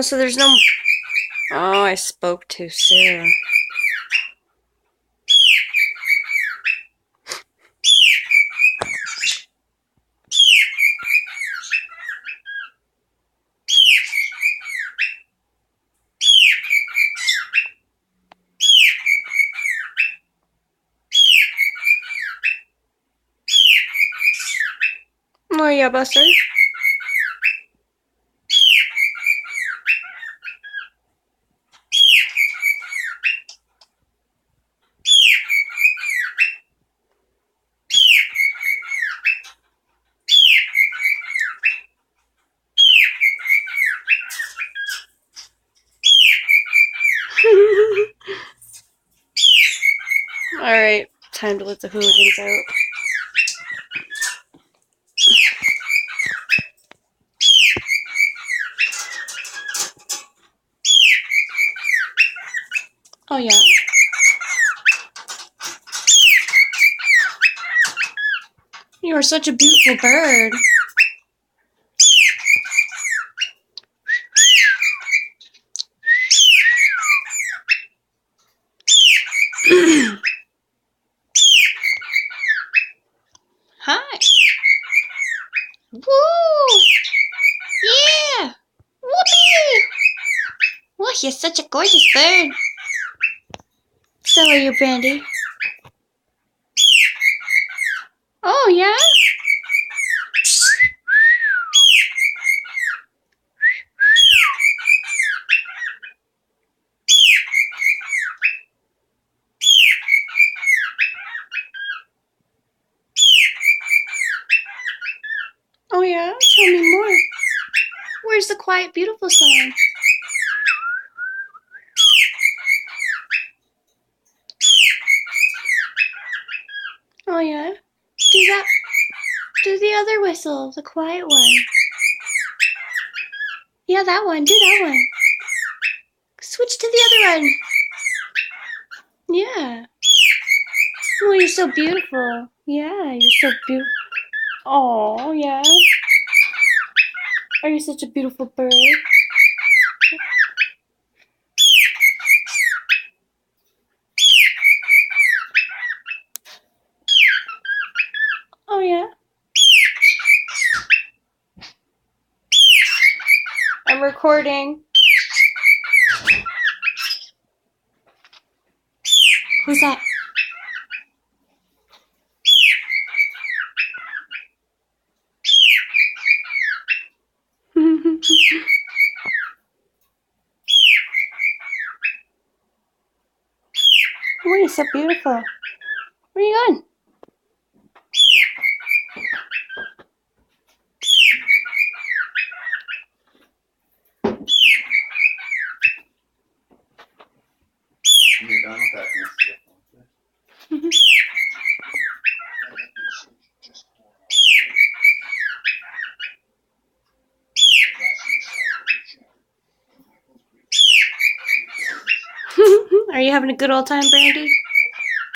Oh, so there's no... Oh, I spoke too soon. Oh, yeah, Buster. Alright, time to let the hooligans out. Oh, yeah. You are such a beautiful bird. Hi. Woo! Yeah! Whoopee! Well, you're such a gorgeous bird. So are you, Brandy. Oh, yeah? Oh, yeah? Tell me more. Where's the quiet, beautiful song? Oh, yeah? Do the other whistle, the quiet one. Yeah, that one. Do that one. Switch to the other one. Yeah. Oh, you're so beautiful. Yeah, you're so beautiful. Oh, yeah. Are you such a beautiful bird? Oh, yeah. I'm recording. Who's that? Oh, you're so beautiful. Where are you going? You're done with that. Are you having a good old time, Brandy?